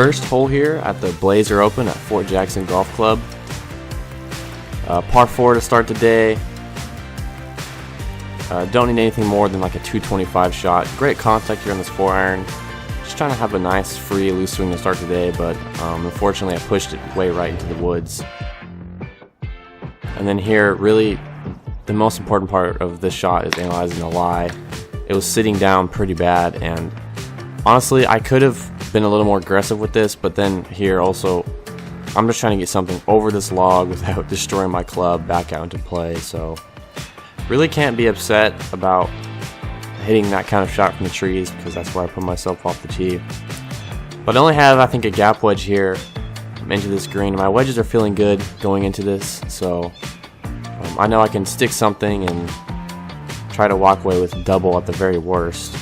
first hole here at the Blazer Open at Fort Jackson Golf Club. Par 4 to start the day. Don't need anything more than like a 225 shot. Great contact here on this 4-iron. Just trying to have a nice free loose swing to start the day, but unfortunately I pushed it way right into the woods. And then here, really the most important part of this shot is analyzing the lie. It was sitting down pretty bad, and honestly I could have been a little more aggressive with this, but then here also I'm just trying to get something over this log without destroying my club back out into play. So really can't be upset about hitting that kind of shot from the trees, because that's where I put myself off the tee. But I only have, I think, a gap wedge here into this green. My wedges are feeling good going into this, so I know I can stick something and try to walk away with double at the very worst.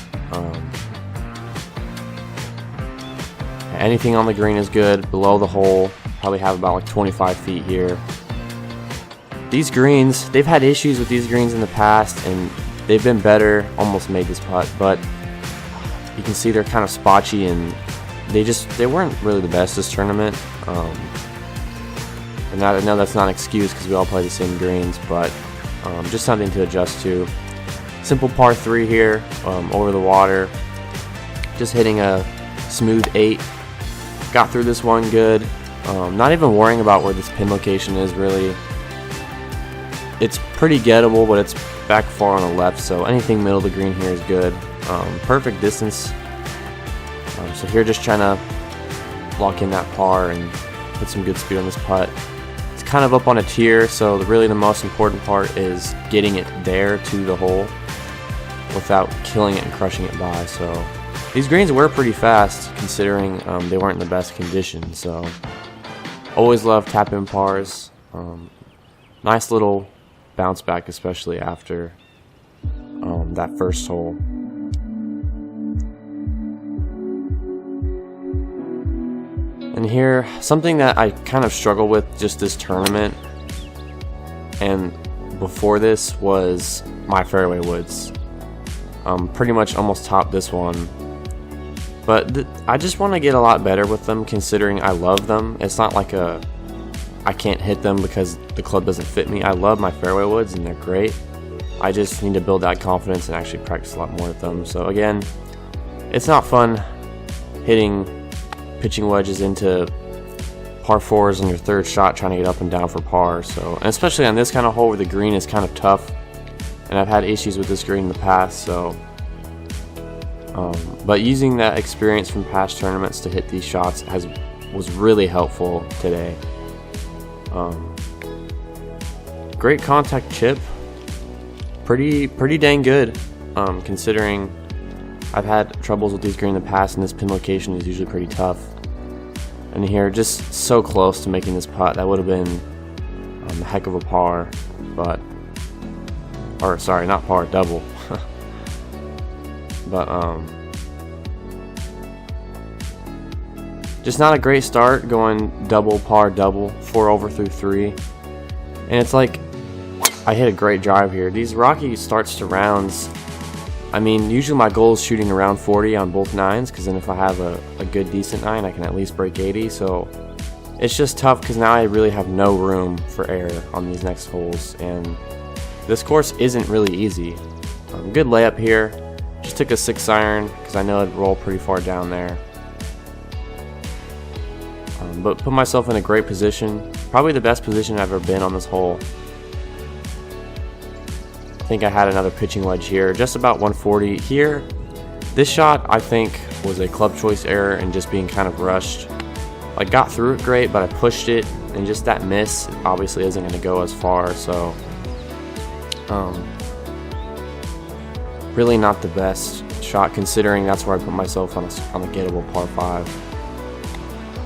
Anything on the green is good. Below the hole, probably have about like 25 feet here. These greens, they've had issues with these greens in the past, and they've been better. Almost made this putt, but you can see they're kind of spotchy, and they weren't really the best this tournament. And I know that's not an excuse because we all play the same greens, but just something to adjust to. Simple par 3 here, over the water. Just hitting a smooth 8. Got through this one good. Not even worrying about where this pin location is really. It's pretty gettable, but it's back far on the left, so anything middle of the green here is good. Perfect distance. So here just trying to lock in that par and put some good speed on this putt. It's kind of up on a tier, so really the most important part is getting it there to the hole without killing it and crushing it by. So these greens were pretty fast considering they weren't in the best condition. So always love tap-in pars. Nice little bounce back, especially after that first hole. And here, something that I kind of struggle with just this tournament and before this was my fairway woods. Pretty much almost topped this one, but I just want to get a lot better with them, considering I love them. It's not like I can't hit them because the club doesn't fit me. I love my fairway woods and they're great. I just need to build that confidence and actually practice a lot more with them. So again, it's not fun pitching wedges into par 4s on your third shot trying to get up and down for par. So, and especially on this kind of hole where the green is kind of tough, and I've had issues with this green in the past. So but using that experience from past tournaments to hit these shots was really helpful today. Great contact chip, pretty dang good, considering I've had troubles with these greens in the past, and this pin location is usually pretty tough. And here, just so close to making this putt. That would have been a heck of a par, or sorry, not par, double. But just not a great start going double, par, double, 4 over through 3. And it's like I hit a great drive here. These rocky starts to rounds, I mean, usually my goal is shooting around 40 on both 9s, because then if I have a good decent 9, I can at least break 80. So it's just tough because now I really have no room for error on these next holes, and this course isn't really easy. Good layup here. Just took a 6-iron because I know it'd roll pretty far down there. But put myself in a great position. Probably the best position I've ever been on this hole. I think I had another pitching wedge here, just about 140 here. This shot I think was a club choice error and just being kind of rushed. I got through it great, but I pushed it, and just that miss obviously isn't going to go as far. So really not the best shot, considering that's where I put myself on a gettable par 5.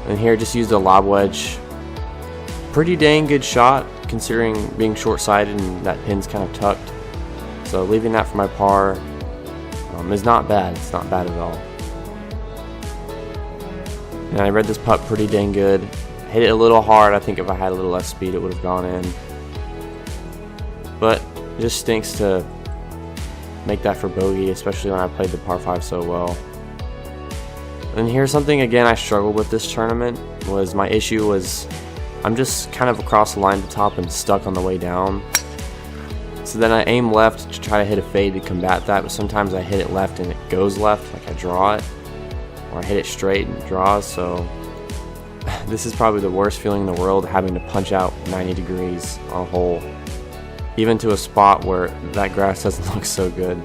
And here just used a lob wedge. Pretty dang good shot considering being short-sighted and that pin's kind of tucked. So leaving that for my par is not bad. It's not bad at all. And I read this putt pretty dang good. Hit it a little hard. I think if I had a little less speed it would have gone in. But it just stinks to make that for bogey, especially when I played the par 5 so well. And here's something again I struggled with this tournament. My issue was I'm just kind of across the line at the top and stuck on the way down. So then I aim left to try to hit a fade to combat that, but sometimes I hit it left and it goes left, like I draw it, or I hit it straight and it draws. So this is probably the worst feeling in the world, having to punch out 90 degrees on a hole, even to a spot where that grass doesn't look so good.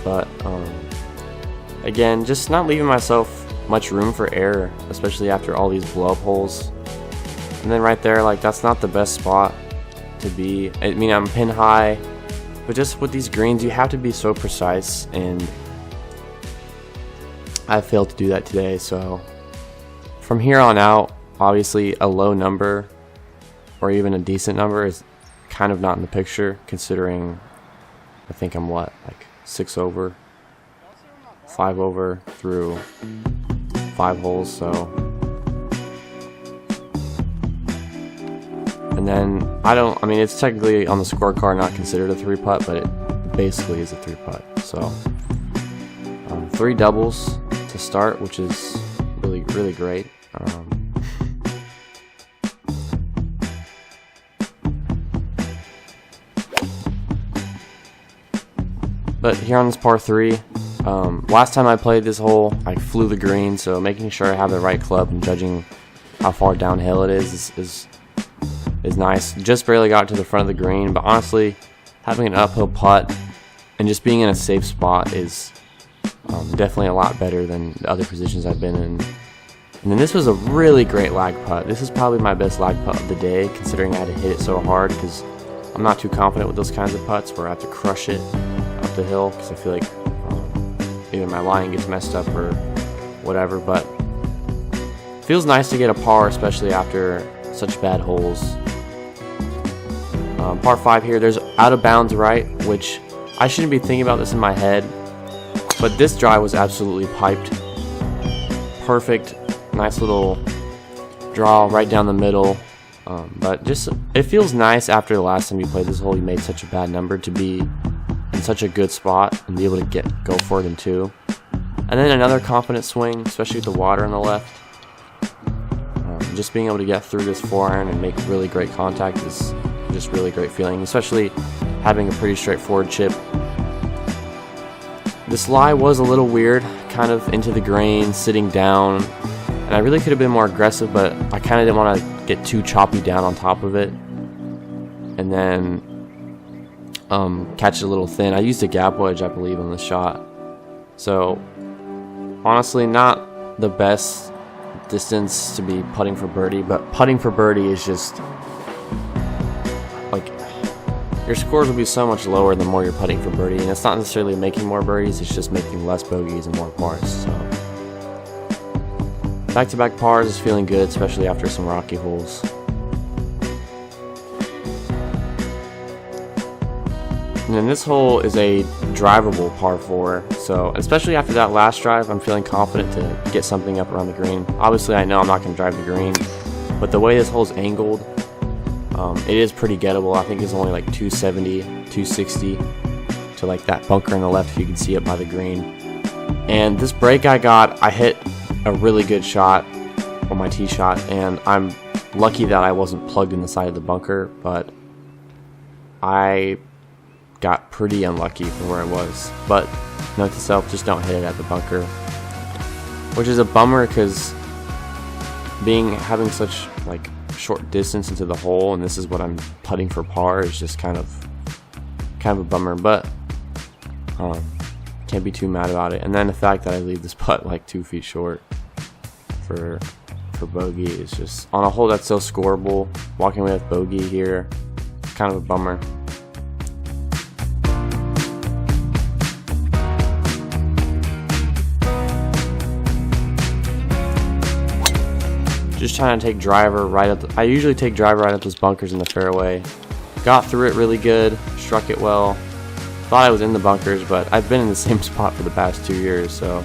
But again, just not leaving myself much room for error, especially after all these blow up holes. And then right there, like, that's not the best spot to be. I mean, I'm pin high, but just with these greens, you have to be so precise, and I failed to do that today. So from here on out, obviously a low number or even a decent number is kind of not in the picture, considering I think I'm like 6 over, 5 over through 5 holes. So, and then I mean, it's technically on the scorecard not considered a 3-putt, but it basically is a 3-putt. So 3 doubles to start, which is really great. But here on this par 3, last time I played this hole, I flew the green, so making sure I have the right club and judging how far downhill it is nice. Just barely got to the front of the green, but honestly, having an uphill putt and just being in a safe spot is definitely a lot better than the other positions I've been in. And then this was a really great lag putt. This is probably my best lag putt of the day, considering I had to hit it so hard, because I'm not too confident with those kinds of putts where I have to crush it up the hill, because I feel like either my line gets messed up or whatever. But it feels nice to get a par, especially after such bad holes. Par 5 here, there's out of bounds right, which I shouldn't be thinking about this in my head, but this drive was absolutely piped. Perfect, nice little draw right down the middle. But just, it feels nice after the last time you played this hole, you made such a bad number, to be in such a good spot and be able to go for it in 2. And then another confident swing, especially with the water on the left. Just being able to get through this 4-iron and make really great contact is just really great feeling, especially having a pretty straightforward chip. This lie was a little weird, kind of into the grain, sitting down, and I really could have been more aggressive, but I kind of didn't want to get too choppy down on top of it, and then catch it a little thin. I used a gap wedge, I believe, on the shot, so honestly not the best distance to be putting for birdie, but putting for birdie is just like, your scores will be so much lower the more you're putting for birdie, and it's not necessarily making more birdies, it's just making less bogeys and more pars. So back-to-back pars is feeling good, especially after some rocky holes. And then this hole is a drivable par 4, so especially after that last drive, I'm feeling confident to get something up around the green. Obviously, I know I'm not going to drive the green, but the way this hole's angled, it is pretty gettable. I think it's only like 270, 260 to like that bunker on the left, if you can see it by the green. And this break I got, I hit a really good shot on my tee shot, and I'm lucky that I wasn't plugged in the side of the bunker, but I got pretty unlucky for where I was. But note to self, just don't hit it at the bunker, which is a bummer, because having such like short distance into the hole, and this is what I'm putting for par, is just kind of a bummer. But can't be too mad about it. And then the fact that I leave this putt like 2 feet short for bogey is just, on a hole that's so scoreable, walking away with bogey here, kind of a bummer. Just trying to take driver right up. I usually take driver right up those bunkers in the fairway. Got through it really good, struck it well. Thought I was in the bunkers, but I've been in the same spot for the past 2 years, so.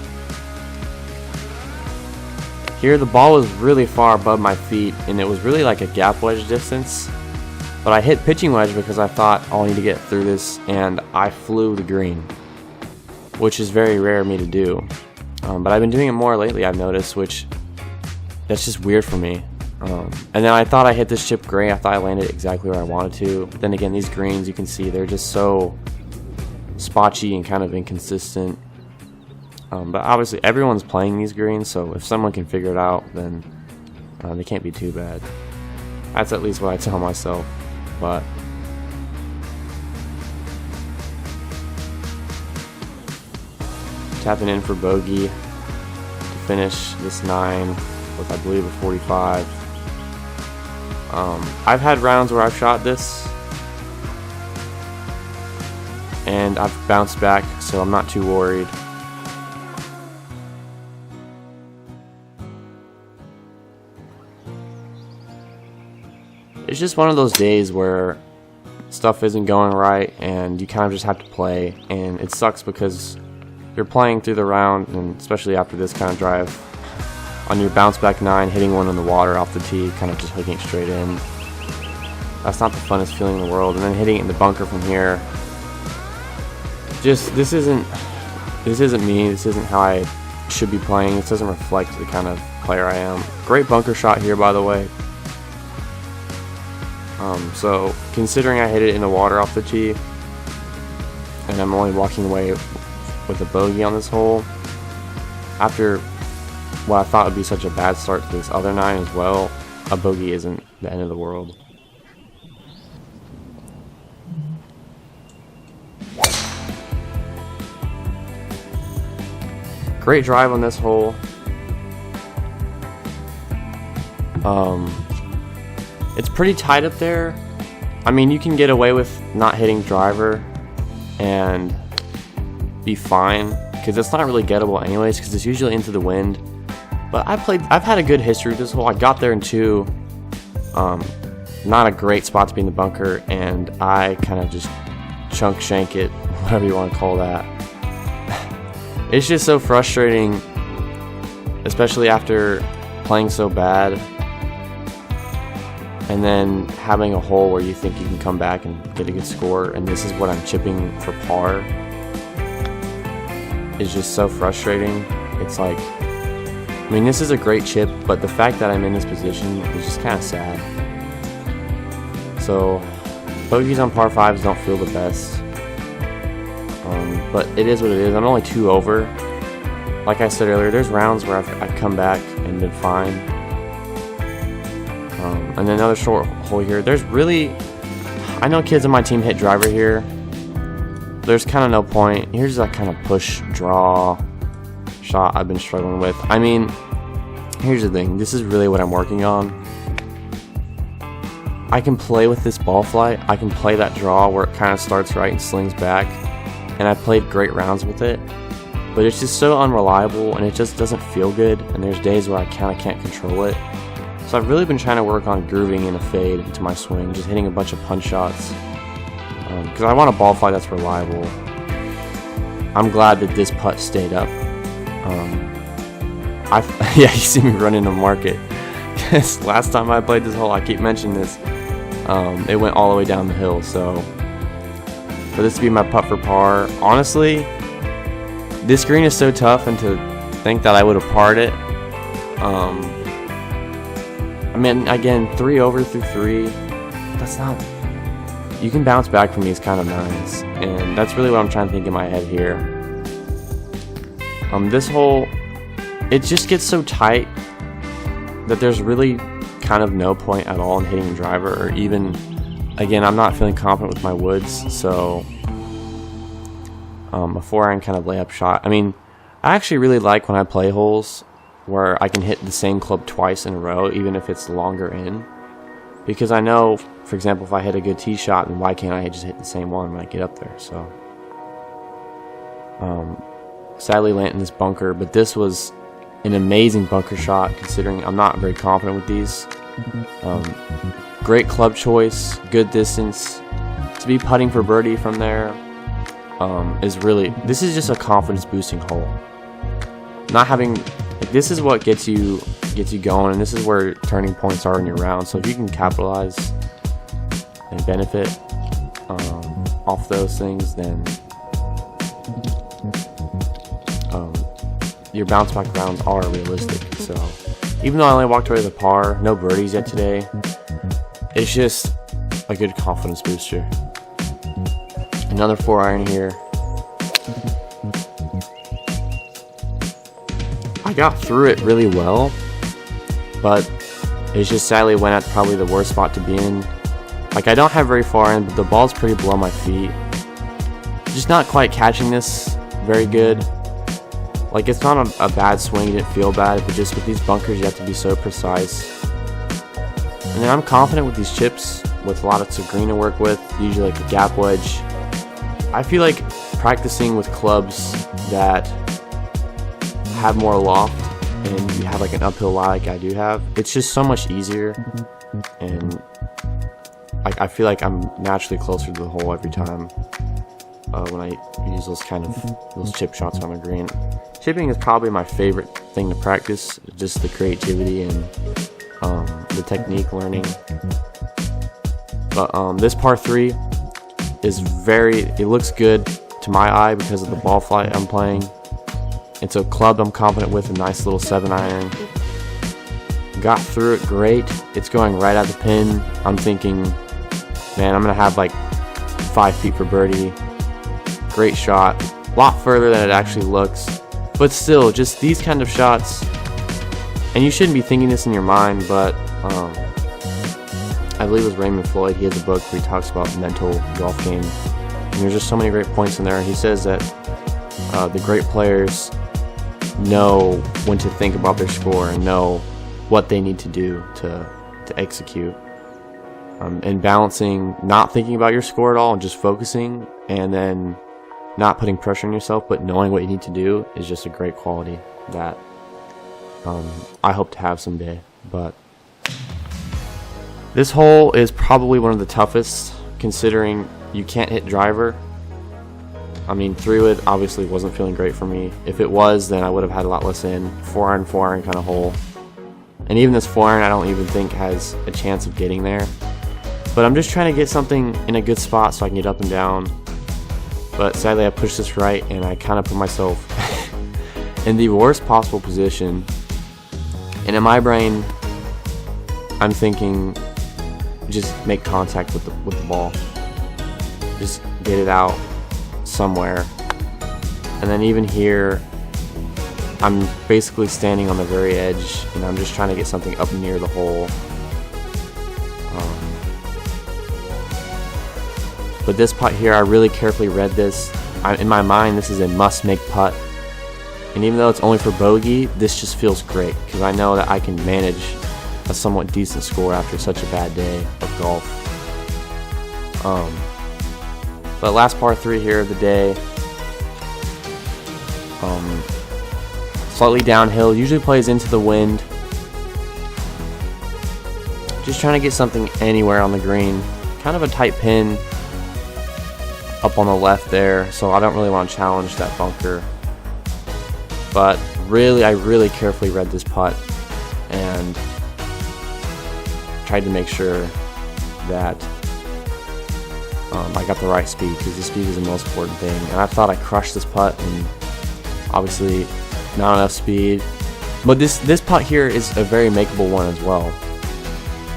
Here the ball was really far above my feet, and it was really like a gap wedge distance. But I hit pitching wedge because I thought, oh, I need to get through this, and I flew the green. which is very rare of me to do. But I've been doing it more lately, I've noticed, which that's just weird for me. And then I thought I hit this chip great. I thought I landed exactly where I wanted to. But then again, these greens, you can see they're just so spotchy and kind of inconsistent. But obviously everyone's playing these greens, so if someone can figure it out, then they can't be too bad. That's at least what I tell myself. But tapping in for bogey to finish this 9 with, I believe, a 45. I've had rounds where I've shot this and I've bounced back, so I'm not too worried. It's just one of those days where stuff isn't going right and you kind of just have to play, and it sucks because you're playing through the round, and especially after this kind of drive, on your bounce back 9, hitting one in the water off the tee, kind of just hooking it straight in. That's not the funnest feeling in the world. And then hitting it in the bunker from here, just this isn't me. This isn't how I should be playing. This doesn't reflect the kind of player I am. Great bunker shot here, by the way. So considering I hit it in the water off the tee, and I'm only walking away with a bogey on this hole, after what I thought would be such a bad start to this other 9 as well, a bogey isn't the end of the world. Great drive on this hole. It's pretty tight up there. I mean, you can get away with not hitting driver and be fine, because it's not really gettable anyways, because it's usually into the wind. But I've had a good history with this hole. I got there in 2. Not a great spot to be in the bunker, and I kind of just chunk shank it, whatever you want to call that. It's just so frustrating, especially after playing so bad and then having a hole where you think you can come back and get a good score, and this is what I'm chipping for par. It's just so frustrating. It's like, I mean, this is a great chip, but the fact that I'm in this position is just kind of sad. So bogeys on par 5s don't feel the best, but it is what it is. I'm only 2 over. Like I said earlier, there's rounds where I've come back and been fine. And then another short hole here. There's really, I know kids on my team hit driver here. There's kind of no point. Here's that kind of push draw shot I've been struggling with. I mean, here's the thing. This is really what I'm working on. I can play with this ball flight. I can play that draw where it kind of starts right and slings back. And I played great rounds with it. But it's just so unreliable and it just doesn't feel good. And there's days where I kind of can't control it. So I've really been trying to work on grooving in a fade into my swing, just hitting a bunch of punch shots. Because I want a ball flight that's reliable. I'm glad that this putt stayed up. Yeah, you see me run into market. Because last time I played this hole, I keep mentioning this, it went all the way down the hill. So for this to be my putt for par, honestly, this green is so tough, and to think that I would have parred it. I mean, again, 3 over through 3, that's not, you can bounce back from these kind of 9s, and that's really what I'm trying to think in my head here. This hole, it just gets so tight that there's really kind of no point at all in hitting driver, or even, again, I'm not feeling confident with my woods, so a 4-iron kind of layup shot. I mean, I actually really like when I play holes where I can hit the same club twice in a row, even if it's longer in. Because I know, for example, if I hit a good tee shot, then why can't I just hit the same one when I get up there? So, sadly landed in this bunker, but this was an amazing bunker shot considering I'm not very confident with these. Great club choice, good distance. To be putting for birdie from there is really, this is just a confidence boosting hole. Not having, like, this is what gets you going, and this is where turning points are in your round. So if you can capitalize and benefit off those things, then your bounce back rounds are realistic. So even though I only walked away with a par, no birdies yet today, it's just a good confidence booster. Another 4-iron here. I got through it really well, but it just sadly went at probably the worst spot to be in. Like, I don't have very far in, but the ball's pretty below my feet. Just not quite catching this very good. Like, it's not a bad swing, it didn't feel bad, but just with these bunkers you have to be so precise. And then I'm confident with these chips, with lots of green to work with, usually like a gap wedge. I feel like practicing with clubs that have more loft and you have like an uphill lie like I do have, it's just so much easier, and I feel like I'm naturally closer to the hole every time when I use those chip shots on the green. Chipping is probably my favorite thing to practice, just the creativity and the technique learning. But this par 3 is it looks good to my eye because of the ball flight I'm playing. It's a club I'm confident with, a nice little 7-iron. Got through it great. It's going right at the pin. I'm thinking, man, I'm gonna have like 5 feet for birdie. Great shot, a lot further than it actually looks, but still, just these kind of shots. And you shouldn't be thinking this in your mind, but I believe it was Raymond Floyd. He has a book where he talks about mental golf game, and there's just so many great points in there. He says that the great players know when to think about their score and know what they need to do to execute. And balancing not thinking about your score at all and just focusing, and then not putting pressure on yourself, but knowing what you need to do is just a great quality that I hope to have someday. But this hole is probably one of the toughest, considering you can't hit driver. I mean, 3-wood obviously wasn't feeling great for me. If it was, then I would have had a lot less in. 4-iron, 4-iron kind of hole. And even this 4-iron I don't even think has a chance of getting there. But I'm just trying to get something in a good spot so I can get up and down. But sadly I pushed this right, and I kind of put myself in the worst possible position. And in my brain, I'm thinking, just make contact with the ball. Just get it out somewhere. And then even here, I'm basically standing on the very edge, and I'm just trying to get something up near the hole. But this putt here, I really carefully read this. In my mind, this is a must-make putt. And even though it's only for bogey, this just feels great, because I know that I can manage a somewhat decent score after such a bad day of golf. But last par 3 here of the day. Slightly downhill, usually plays into the wind. Just trying to get something anywhere on the green. Kind of a tight pin up on the left there, so I don't really want to challenge that bunker. But really, I really carefully read this putt and tried to make sure that I got the right speed, because the speed is the most important thing. And I thought I crushed this putt, and obviously not enough speed. But this putt here is a very makeable one as well.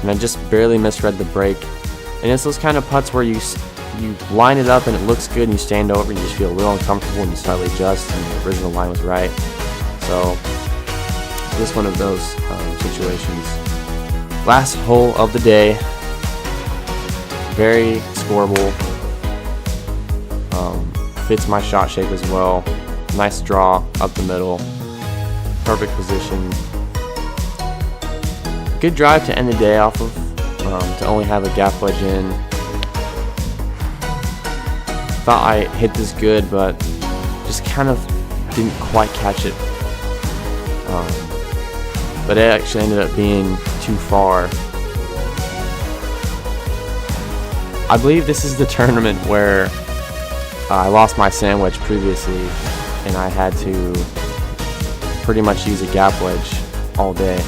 And I just barely misread the break. And it's those kind of putts where you line it up and it looks good, and you stand over and you just feel a little uncomfortable and you slightly adjust, and the original line was right. So this one of those situations. Last hole of the day, very scoreable, fits my shot shape as well. Nice draw up the middle, perfect position, good drive to end the day off of, to only have a gap wedge in. Thought I hit this good, but just kind of didn't quite catch it. But it actually ended up being too far. I believe this is the tournament where I lost my sand wedge previously, and I had to pretty much use a gap wedge all day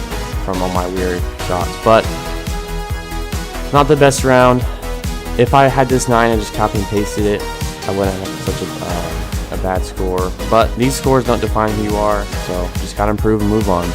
from all my weird shots. But not the best round. If I had this 9 and just copy and pasted it, I wouldn't have such a bad score. But these scores don't define who you are, so just gotta improve and move on.